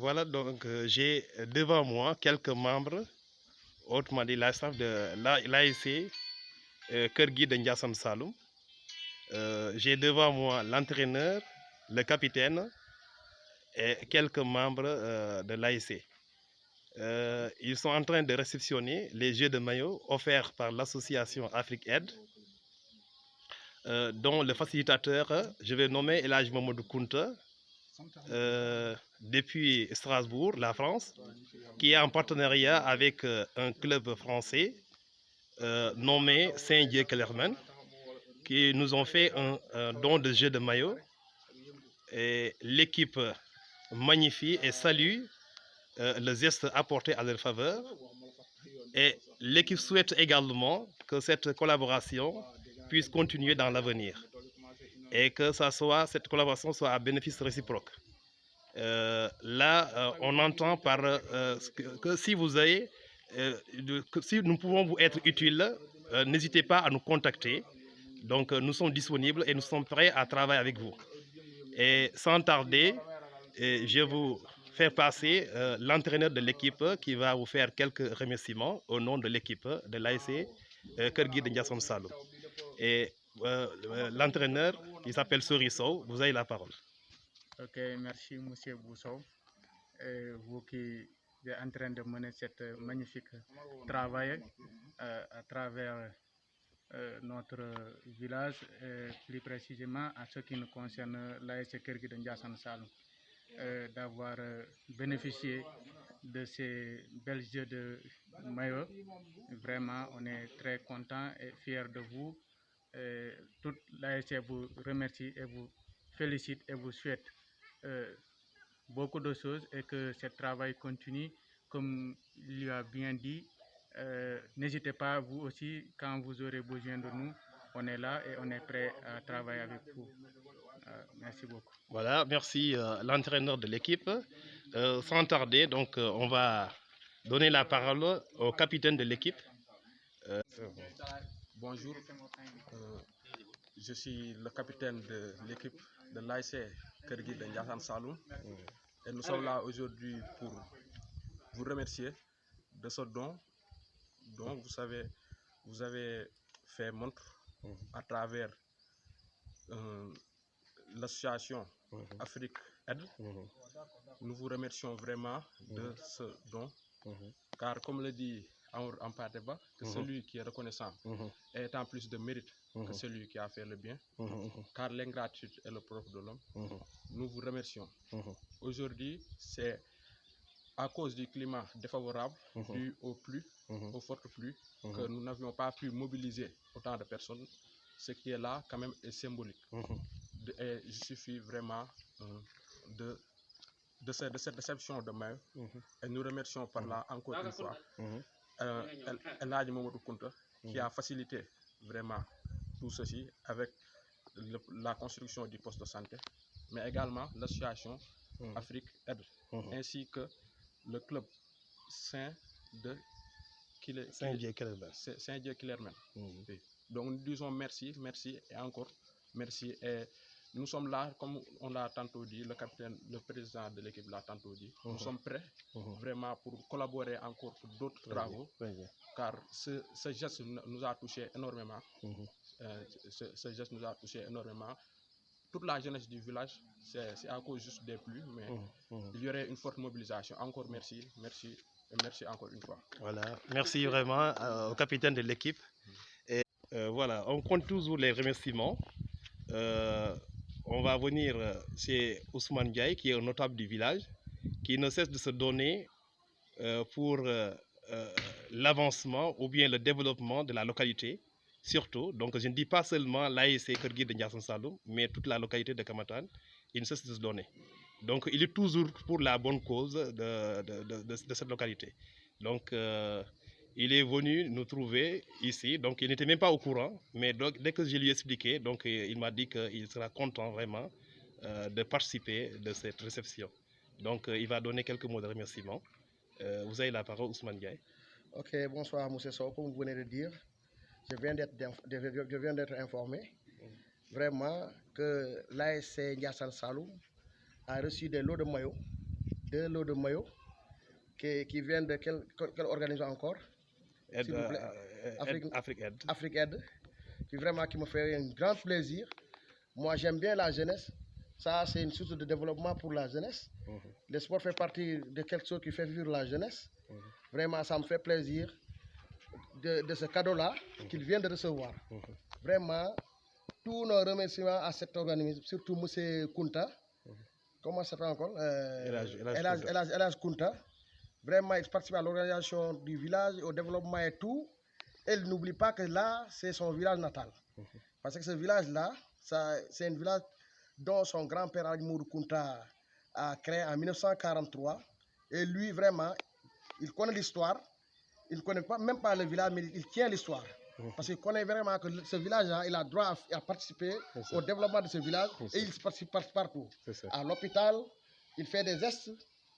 Voilà, donc j'ai devant moi quelques membres, autrement dit la staff de l'ASC Kergui de Ndiassane Saloum. J'ai devant moi l'entraîneur, le capitaine et quelques membres de l'ASC. Ils sont en train de réceptionner les jeux de maillot offerts par l'association Afrique Aide, dont le facilitateur, je vais nommer Elhadji Mamadou Kounta, depuis Strasbourg, la France, qui est en partenariat avec un club français nommé Saint-Dié-Kellerman, qui nous ont fait un don de jeu de maillot. Et l'équipe magnifie et salue le geste apporté à leur faveur. Et l'équipe souhaite également que cette collaboration puisse continuer dans l'avenir et que cette collaboration soit à bénéfice réciproque. Là, on entend par que si vous avez, si nous pouvons vous être utiles, n'hésitez pas à nous contacter. Donc, nous sommes disponibles et nous sommes prêts à travailler avec vous. Et sans tarder, je vous fais passer l'entraîneur de l'équipe qui va vous faire quelques remerciements au nom de l'équipe de l'ASC Kergui de Ndiassane Saloum. Et l'entraîneur, qui s'appelle Sorissow, vous avez la parole. Ok, merci Monsieur Bousso. Vous qui êtes en train de mener cet magnifique travail à travers notre village, plus précisément à ce qui nous concerne l'ASC Kergui de Ndiassane Saloum, d'avoir bénéficié de ces belles jeux de maillot. Vraiment, on est très content et fiers de vous. Toute l'ASC vous remercie et vous félicite et vous souhaite beaucoup de choses et que ce travail continue. Comme il lui a bien dit, n'hésitez pas, vous aussi, quand vous aurez besoin de nous, on est là et on est prêt à travailler avec vous. Merci beaucoup. Voilà, merci l'entraîneur de l'équipe. Sans tarder, donc on va donner la parole au capitaine de l'équipe. Bonjour, je suis le capitaine de l'équipe de l'ASC Kergui de Ndiassane Saloum et nous sommes là aujourd'hui pour vous remercier de ce don dont vous avez fait montre à travers l'association Afrique Aide. Nous vous remercions vraiment de ce don, car comme le dit en Pateba, que celui qui est reconnaissant est en plus de mérite que celui qui a fait le bien, car l'ingratitude est le propre de l'homme. Nous vous remercions. Aujourd'hui, c'est à cause du climat défavorable, dû aux fortes pluies, que nous n'avions pas pu mobiliser autant de personnes. Ce qui est là, quand même, est symbolique. Et il suffit vraiment de cette réception de mail. Et nous remercions par là, encore une fois, Elhadji Mamadou Kounta, qui a facilité vraiment tout ceci avec la construction du poste de santé, mais également l'association Afrique Aide, ainsi que le club Saint-Dié-Kellerman. Donc nous disons merci, merci et encore merci. Et nous sommes là, comme on l'a tantôt dit, le président de l'équipe l'a tantôt dit, nous sommes prêts vraiment pour collaborer encore pour d'autres travaux, car ce geste nous a touché énormément. Ce geste nous a touché énormément. Toute la jeunesse du village, c'est à cause juste des pluies, mais il y aurait une forte mobilisation. Encore merci, merci et merci encore une fois. Voilà, merci vraiment au capitaine de l'équipe. Et voilà, on compte toujours les remerciements. On va venir chez Ousmane Ndiaye, qui est un notable du village, qui ne cesse de se donner pour l'avancement ou bien le développement de la localité. Surtout, donc je ne dis pas seulement l'ASC Kergui de Ndiassane Saloum, mais toute la localité de Kamatan, il ne cesse de se donner. Donc il est toujours pour la bonne cause de cette localité. Donc il est venu nous trouver ici, donc il n'était même pas au courant, mais donc, dès que je lui ai expliqué, donc il m'a dit qu'il sera content vraiment de participer de cette réception. Donc il va donner quelques mots de remerciement. Vous avez la parole, Ousmane Ndiaye. Ok, bonsoir M. Sow, comme vous venez de dire, je viens d'être informé vraiment que l'ASC Ndiassane Saloum a reçu des lots de maillots 2 lots de maillots qui viennent de quelle organisation encore? S'il vous plaît. Afrique Aide, qui vraiment qui me fait un grand plaisir. Moi, j'aime bien la jeunesse. Ça, c'est une source de développement pour la jeunesse. Le sport fait partie de quelque chose qui fait vivre la jeunesse. Vraiment, ça me fait plaisir de ce cadeau-là qu'il vient de recevoir. Vraiment, tous nos remerciements à cet organisme, surtout M. Kunta. Comment ça s'appelle encore? Elhaj Kunta. Vraiment, il participe à l'organisation du village, au développement et tout. Et il n'oublie pas que là, c'est son village natal. Parce que ce village-là, c'est un village dont son grand-père Alimour Kunta a créé en 1943. Et lui, vraiment, il connaît l'histoire. Il ne connaît pas, même pas le village, mais il tient l'histoire. Parce qu'il connaît vraiment que ce village-là, il a droit à participer au développement de ce village. Et il participe partout. À l'hôpital, il fait des gestes.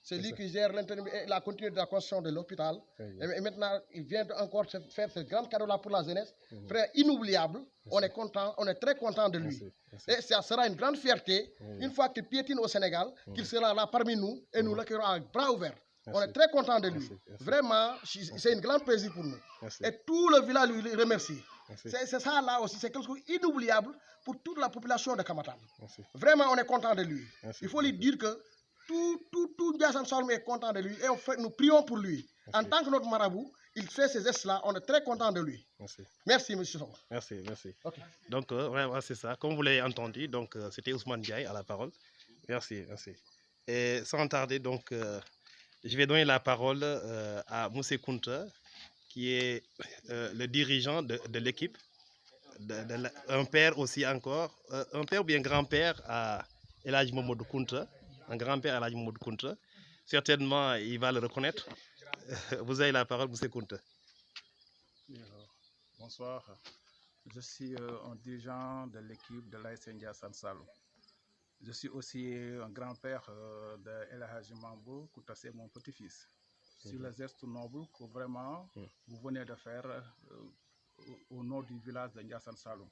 C'est lui qui gère la continuité de la construction de l'hôpital. Et maintenant, il vient encore faire ce grand cadeau-là pour la jeunesse. Frère, inoubliable. On est content, on est très content de lui. Et ça sera une grande fierté, une fois qu'il piétine au Sénégal, qu'il sera là parmi nous et nous l'accueillerons avec bras ouverts. On est très content de lui. Vraiment, c'est un grand plaisir pour nous. Et tout le village lui remercie. C'est ça là aussi, c'est quelque chose d'inoubliable pour toute la population de Kamatan. Vraiment, on est content de lui. Il faut lui dire que tout Ndiassane Saloum est content de lui et nous prions pour lui. En tant que notre marabout, il fait ces gestes-là, on est très content de lui. Merci, monsieur Sow. Merci. Okay. Donc, vraiment, c'est ça. Comme vous l'avez entendu, donc c'était Ousmane Ndiaye à la parole. Merci. Et sans tarder, donc, je vais donner la parole à Moussé Kunta, qui est le dirigeant de l'équipe, un père aussi encore, un père ou bien grand-père à Elhaj Mamadou Kunta, un grand-père à Elhaj Mamadou Kunta. Certainement, il va le reconnaître. Vous avez la parole, Moussé Kunta. Bonsoir, je suis un dirigeant de l'équipe de l'ASC Ndiassane Saloum. Je suis aussi un grand-père de Elhaj Mamadou Kunta, c'est mon petit-fils. Sur les gestes nobles que vraiment vous venez de faire au nom du village de Ndiassane Saloum.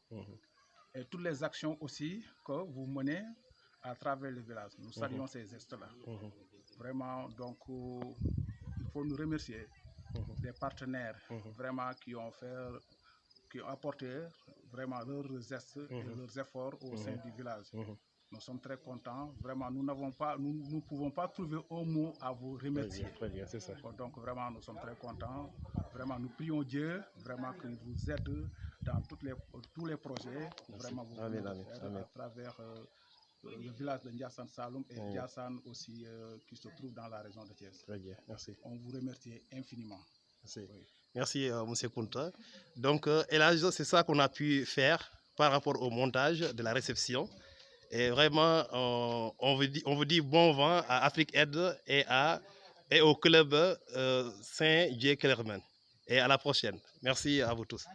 Et toutes les actions aussi que vous menez à travers le village. Nous saluons ces gestes-là. Vraiment, donc, il faut nous remercier des partenaires vraiment qui ont apporté vraiment leurs gestes et leurs efforts au sein du village. Nous sommes très contents. Vraiment, nous ne pouvons pas trouver un mot à vous remercier. Très bien, c'est ça. Donc, vraiment, nous sommes très contents. Vraiment, nous prions Dieu, vraiment, qu'il vous aide dans tous les projets. Vraiment, vous pouvez faire à travers le village de Ndiassane Saloum et Ndiassane aussi qui se trouve dans la région de Thiès. Très bien, merci. On vous remercie infiniment. Merci, merci M. Kunta. Donc, Elhaj, c'est ça qu'on a pu faire par rapport au montage de la réception. Et vraiment, on vous dit bon vent à Afrique Aide et au club Saint-Dié-Kellerman. Et à la prochaine. Merci à vous tous.